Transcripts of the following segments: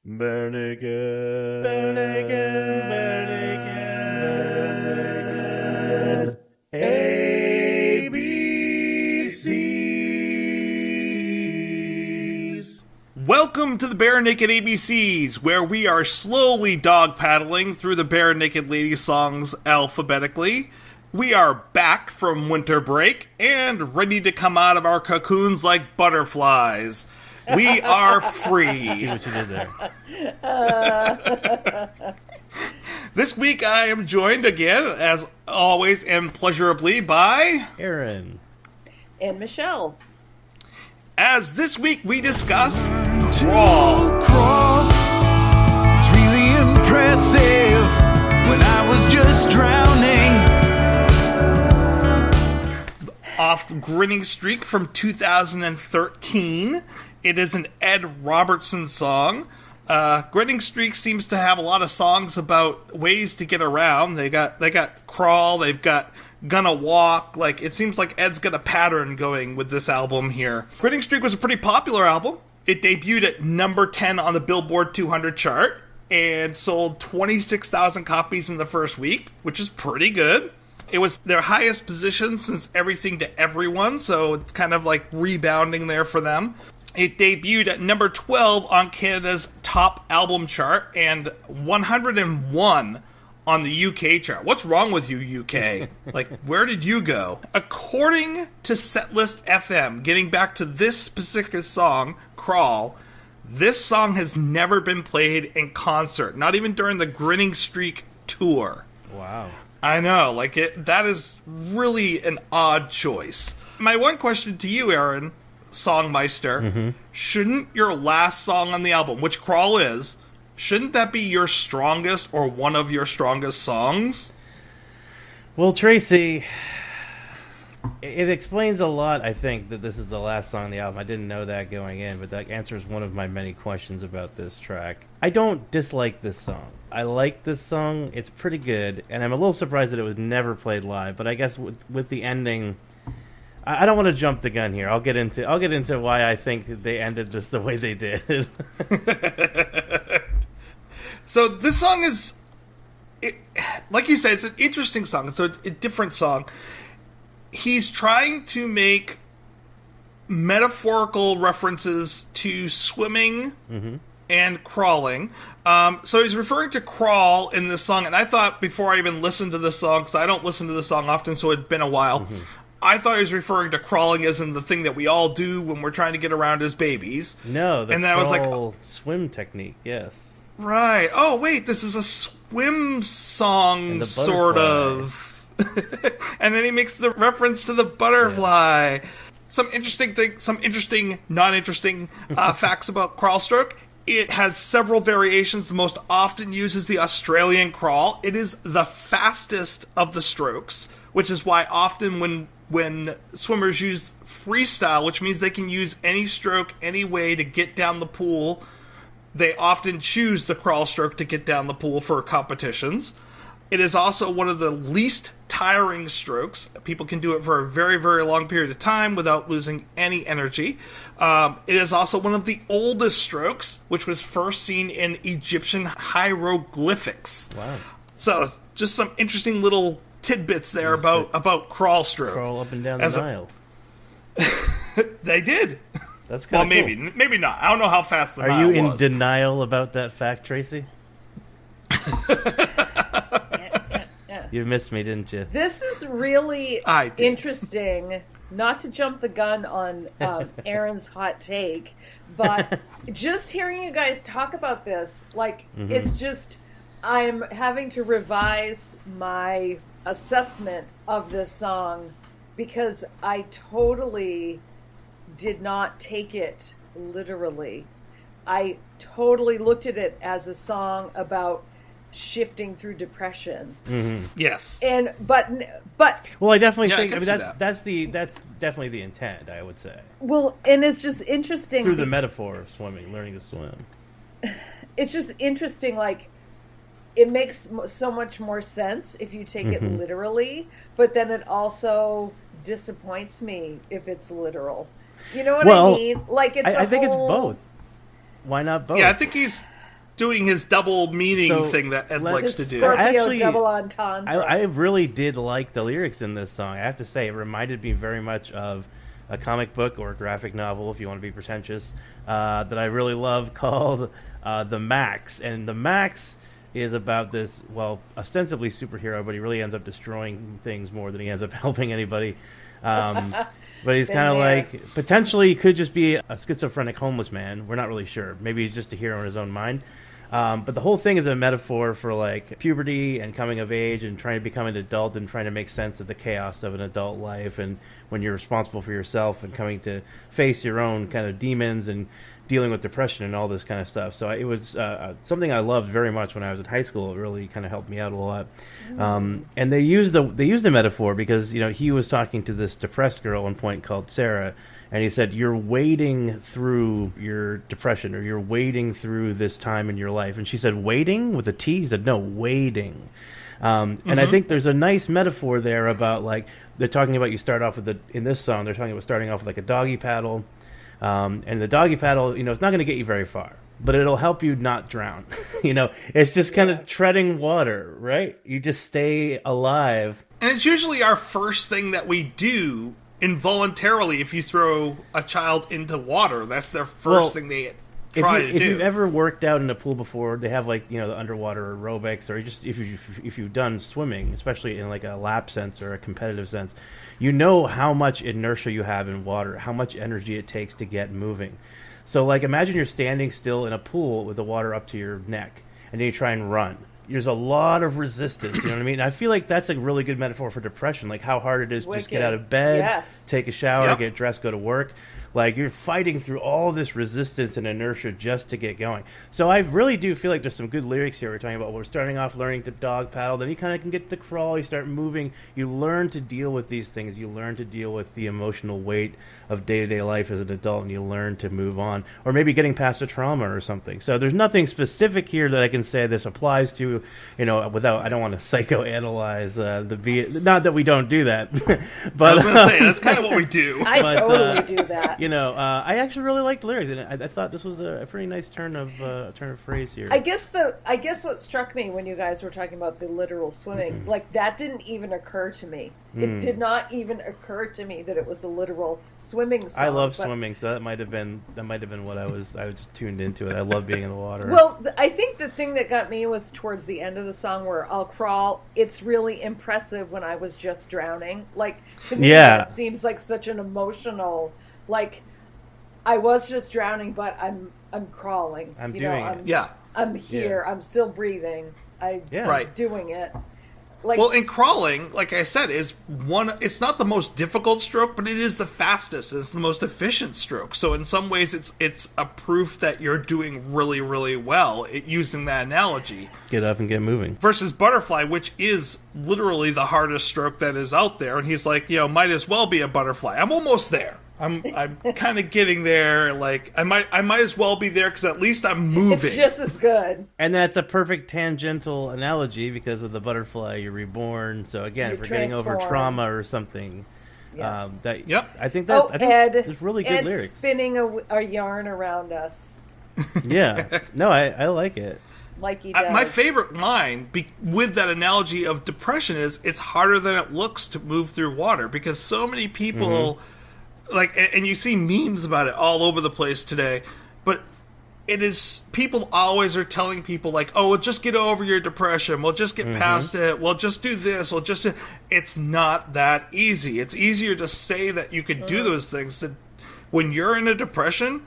Bare naked. Bare naked. Bare naked. ABCs. Welcome to the Bare Naked ABCs, where we are slowly dog paddling through the Bare Naked Lady songs alphabetically. We are back from winter break and ready to come out of our cocoons like butterflies. We are free. See what you did there. This week I am joined again, as always and pleasurably, by Aaron. And Michelle. As this week we discuss Crawl. Crawl. It's really impressive when I was just drowning. Off Grinning Streak from 2013. It is an Ed Robertson song. Grinning Streak seems to have a lot of songs about ways to get around. They got Crawl, they've got Gonna Walk. Like, it seems like Ed's got a pattern going with this album here. Grinning Streak was a pretty popular album. It debuted at number 10 on the Billboard 200 chart and sold 26,000 copies in the first week, which is pretty good. It was their highest position since Everything to Everyone, so it's kind of like rebounding there for them. It debuted at number 12 on Canada's top album chart and 101 on the UK chart. What's wrong with you, UK? Like, where did you go? According to Setlist FM, getting back to this specific song, Crawl, this song has never been played in concert, not even during the Grinning Streak tour. Wow. I know, like, that is really an odd choice. My one question to you, Aaron, Songmeister, shouldn't your last song on the album, which Crawl is, shouldn't that be your strongest or one of your strongest songs? Well, Tracy, it explains a lot, I think, that this is the last song on the album. I didn't know that going in, but that answers one of my many questions about this track. I don't dislike this song. I like this song. It's pretty good, and I'm a little surprised that it was never played live, but I guess with the ending, I don't want to jump the gun here. I'll get into why I think that they ended just the way they did. So this song is, like you said, it's an interesting song. It's a different song. He's trying to make metaphorical references to swimming and crawling. So he's referring to Crawl in this song, and I thought before I even listened to this song, because I don't listen to this song often, so it'd been a while, I thought he was referring to crawling as in the thing that we all do when we're trying to get around as babies. No, the and then I was like, swim technique, yes. Right. Oh, wait, this is a swim song, sort of. And then he makes the reference to the butterfly. Yeah. Some interesting, non-interesting facts about crawl stroke. It has several variations. The most often used is the Australian crawl. It is the fastest of the strokes, which is why often when swimmers use freestyle, which means they can use any stroke, any way to get down the pool, they often choose the crawl stroke to get down the pool for competitions. It is also one of the least tiring strokes. People can do it for a very, very long period of time without losing any energy. It is also one of the oldest strokes, which was first seen in Egyptian hieroglyphics. Wow. So, just some interesting little tidbits there about crawl stroke. Crawl up and down the Nile. They did. That's kind of cool. Maybe not. I don't know how fast the Nile was. Are you in denial about that fact, Tracy? You missed me, didn't you? This is really interesting. Not to jump the gun on Aaron's hot take, but just hearing you guys talk about this, like, it's just, I'm having to revise my assessment of this song because I totally did not take it literally. I totally looked at it as a song about shifting through depression. Yes. And but well, I definitely think that's definitely the intent, I would say. Well, and it's just interesting through the metaphor of swimming, learning to swim. It's just interesting, like, it makes so much more sense if you take it literally, but then it also disappoints me if it's literal. You know what I mean? Like, it's I think it's both. Why not both? Yeah, I think he's doing his double meaning thing that Ed likes to do. Scorpio double entendre. I really did like the lyrics in this song. I have to say, it reminded me very much of a comic book or a graphic novel, if you want to be pretentious, that I really love called The Max. And The Max is about this, well, ostensibly superhero, but he really ends up destroying things more than he ends up helping anybody. But he's kind of like, potentially he could just be a schizophrenic homeless man. We're not really sure. Maybe he's just a hero in his own mind. But the whole thing is a metaphor for like puberty and coming of age and trying to become an adult and trying to make sense of the chaos of an adult life, and when you're responsible for yourself and coming to face your own kind of demons and dealing with depression and all this kind of stuff. So it was something I loved very much when I was in high school. It really kind of helped me out a lot. And they used the metaphor because, you know, he was talking to this depressed girl at one point called Sarah, and he said, you're wading through your depression, or you're wading through this time in your life. And she said, wading with a T? He said, no, wading. And I think there's a nice metaphor there about, like, they're talking about, you start off with in this song, they're talking about starting off with like a doggy paddle. And the doggy paddle, you know, it's not going to get you very far, but it'll help you not drown. You know, it's just kind of treading water, right? You just stay alive. And it's usually our first thing that we do involuntarily. If you throw a child into water, that's their first thing they try to do. If you've ever worked out in a pool before, they have, like, you know, the underwater aerobics, or just if you've done swimming, especially in like a lap sense or a competitive sense, you know how much inertia you have in water, how much energy it takes to get moving. So, like, imagine you're standing still in a pool with the water up to your neck, and then you try and run. There's a lot of resistance, you know what I mean? I feel like that's a really good metaphor for depression, like how hard it is to just get out of bed, take a shower, get dressed, go to work. Like, you're fighting through all this resistance and inertia just to get going. So I really do feel like there's some good lyrics here. We're talking about, we're starting off learning to dog paddle, then you kind of can get to crawl, you start moving, you learn to deal with these things, you learn to deal with the emotional weight of day-to-day life as an adult, and you learn to move on, or maybe getting past a trauma or something. So there's nothing specific here that I can say this applies to, you know, without, I don't want to psychoanalyze not that we don't do that. But I was going to say, that's kind of what we do. I totally do that. You know, I actually really liked the lyrics, and I thought this was a pretty nice turn of phrase here. I guess what struck me when you guys were talking about the literal swimming, like, that didn't even occur to me. It did not even occur to me that it was a literal swimming song. I love swimming, so that might have been what I was just tuned into it. I love being in the water. Well, I think the thing that got me was towards the end of the song where I'll crawl. It's really impressive when I was just drowning. Like, to me, it seems like such an emotional, like, I was just drowning, but I'm crawling. I'm doing it. I'm here. I'm still breathing. I'm doing it. Like, well, in crawling, like I said, it's not the most difficult stroke, but it is the fastest. It's the most efficient stroke. So in some ways, it's a proof that you're doing really, really well using that analogy. Get up and get moving. Versus butterfly, which is literally the hardest stroke that is out there. And he's like, you know, might as well be a butterfly. I'm almost there. I'm kind of getting there. Like, I might as well be there because at least I'm moving. It's just as good. And that's a perfect tangential analogy because with the butterfly, you're reborn. So again, if we're getting over trauma or something, I think there's really good Ed's lyrics. Spinning a yarn around us. Yeah, no, I like it. Like he does. My favorite line with that analogy of depression is, it's harder than it looks to move through water, because so many people. Like, and you see memes about it all over the place today, but it is, people always are telling people, like, oh, well, just get over your depression, we'll just get past it, we'll just do this, it's not that easy. It's easier to say that you could do those things than when you're in a depression.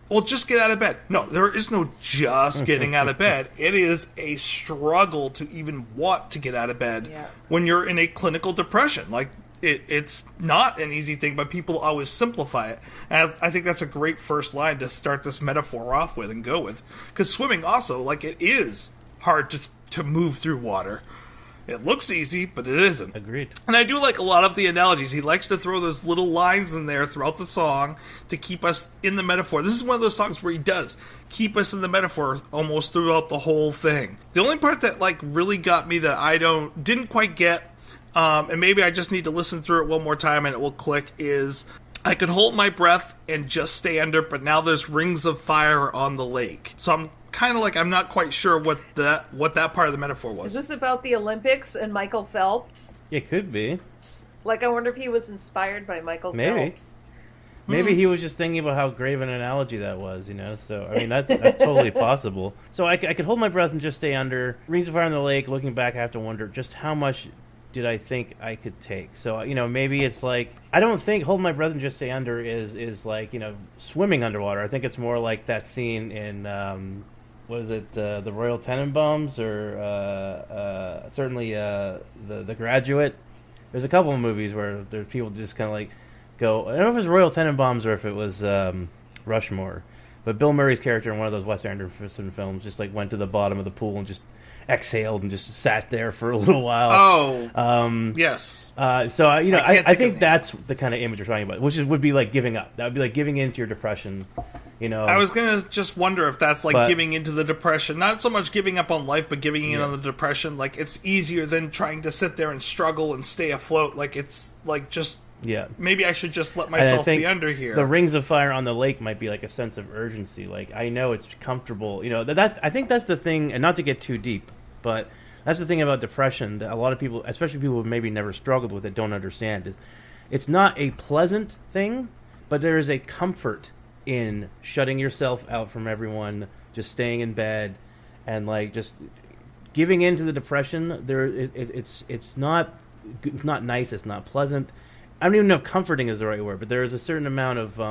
Well, just get out of bed. No, there is no just getting out of bed. It is a struggle to even want to get out of bed when you're in a clinical depression. Like, it's not an easy thing, but people always simplify it. And I think that's a great first line to start this metaphor off with and go with. Because swimming also, like, it is hard to move through water. It looks easy, but it isn't. Agreed. And I do like a lot of the analogies. He likes to throw those little lines in there throughout the song to keep us in the metaphor. This is one of those songs where he does keep us in the metaphor almost throughout the whole thing. The only part that, like, really got me that I didn't quite get, and maybe I just need to listen through it one more time and it will click, is, I could hold my breath and just stay under, but now there's rings of fire on the lake. So I'm kind of like I'm not quite sure what that part of the metaphor was. Is this about the Olympics and Michael Phelps? It could be. Like, I wonder if he was inspired by Michael Phelps. Maybe he was just thinking about how grave an analogy that was, So, I mean, that's totally possible. So I could hold my breath and just stay under. Rings of Fire in the Lake, looking back, I have to wonder just how much did I think I could take. So, maybe it's like, I don't think hold my breath and just stay under is like, swimming underwater. I think it's more like that scene in, what is it, the Royal Tenenbaums or certainly the Graduate. There's a couple of movies where there's people just kind of like go. I don't know if it was Royal Tenenbaums or if it was Rushmore, but Bill Murray's character in one of those Wes Anderson films just like went to the bottom of the pool and just exhaled and just sat there for a little while. Oh, yes. So I think that's the kind of image you're talking about, which would be like giving up. That would be like giving into your depression. I was gonna just wonder if that's like giving into the depression, not so much giving up on life, but giving in on the depression. Like it's easier than trying to sit there and struggle and stay afloat. Like it's like just maybe I should just let myself be under here. The Rings of Fire on the Lake might be like a sense of urgency. Like I know it's comfortable. That I think that's the thing, and not to get too deep, but that's the thing about depression that a lot of people, especially people who maybe never struggled with it, don't understand. Is it's not a pleasant thing, but there is a comfort in shutting yourself out from everyone, just staying in bed, and like just giving in to the depression. It's not nice. It's not pleasant. I don't even know if comforting is the right word, but there is a certain amount of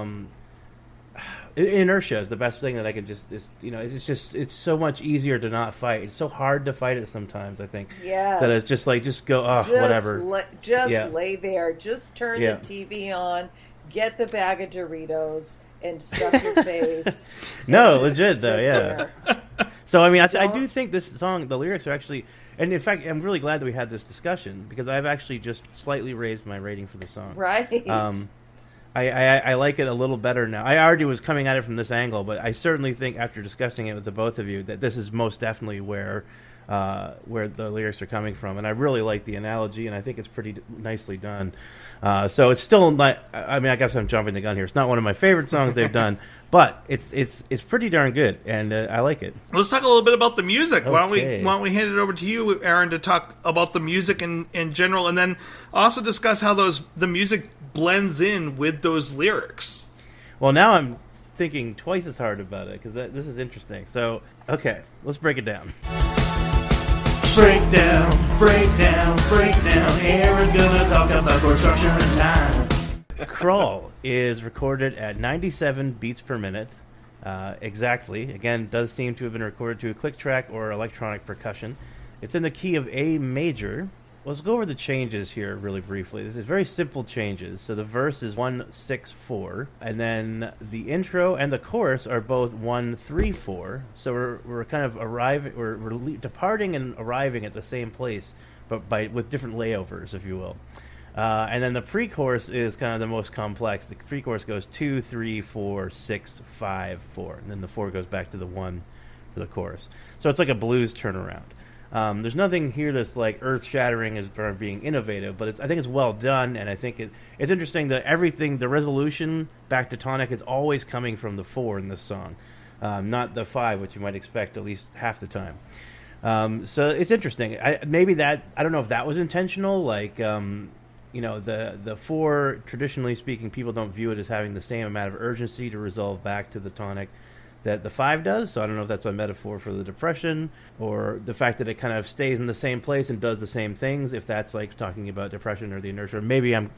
inertia is the best thing that I can it's so much easier to not fight. It's so hard to fight it sometimes, I think. Yeah. That it's just like, just go, whatever. Lay there. Just turn the TV on, get the bag of Doritos, and stuff your face. No, legit though, yeah. So I mean, I do think this song, the lyrics are actually, and in fact, I'm really glad that we had this discussion because I've actually just slightly raised my rating for the song. Right. I like it a little better now. I already was coming at it from this angle, but I certainly think after discussing it with the both of you that this is most definitely where the lyrics are coming from, and I really like the analogy, and I think it's pretty nicely done. So it's still not. I mean, I guess I'm jumping the gun here. It's not one of my favorite songs they've done, but it's pretty darn good, and I like it. Let's talk a little bit about the music. Okay. Why don't we hand it over to you, Aaron, to talk about the music in general, and then also discuss how the music blends in with those lyrics. Well, now I'm thinking twice as hard about it because this is interesting. So, okay, let's break it down. Breakdown. Aaron's gonna talk about chord structure and time. Crawl is recorded at 97 beats per minute. Exactly. Again, does seem to have been recorded to a click track or electronic percussion. It's in the key of A major. Let's go over the changes here really briefly. This is very simple changes. So the verse is 1-6-4, and then the intro and the chorus are both 1-3-4. So we're kind of we're departing and arriving at the same place, but with different layovers, if you will. And then the pre-chorus is kind of the most complex. The pre-chorus goes 2-3-4-6-5-4, and then the 4 goes back to the 1 for the chorus. So it's like a blues turnaround. There's nothing here that's like earth-shattering as far as being innovative, but I think it's well done, and I think it's interesting that the resolution back to tonic is always coming from the 4 in this song, not the 5, which you might expect at least half the time. So it's interesting. I don't know if that was intentional, like the 4, traditionally speaking, people don't view it as having the same amount of urgency to resolve back to the tonic that the 5 does, so I don't know if that's a metaphor for the depression or the fact that it kind of stays in the same place and does the same things, if that's like talking about depression or the inertia. Maybe I'm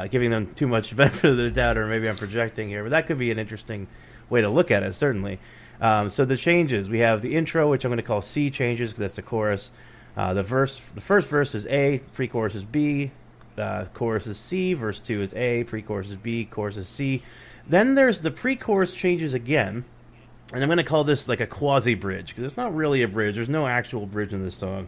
giving them too much benefit of the doubt, or maybe I'm projecting here, but that could be an interesting way to look at it, certainly. So the changes, we have the intro, which I'm going to call C changes because that's the chorus. The first verse is A, pre-chorus is B, chorus is C, verse 2 is A, pre-chorus is B, chorus is C. Then there's the pre-chorus changes again, and I'm going to call this like a quasi-bridge, because it's not really a bridge. There's no actual bridge in this song,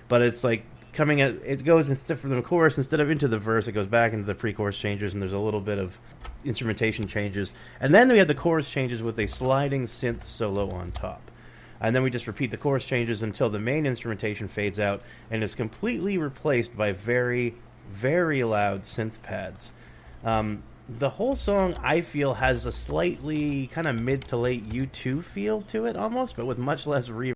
but it's like it goes instead from the chorus, instead of into the verse, it goes back into the pre-chorus changes, and there's a little bit of instrumentation changes. And then we have the chorus changes with a sliding synth solo on top. And then we just repeat the chorus changes until the main instrumentation fades out and is completely replaced by very, very loud synth pads. the whole song, I feel, has a slightly kind of mid to late U2 feel to it almost, but with much less reverb.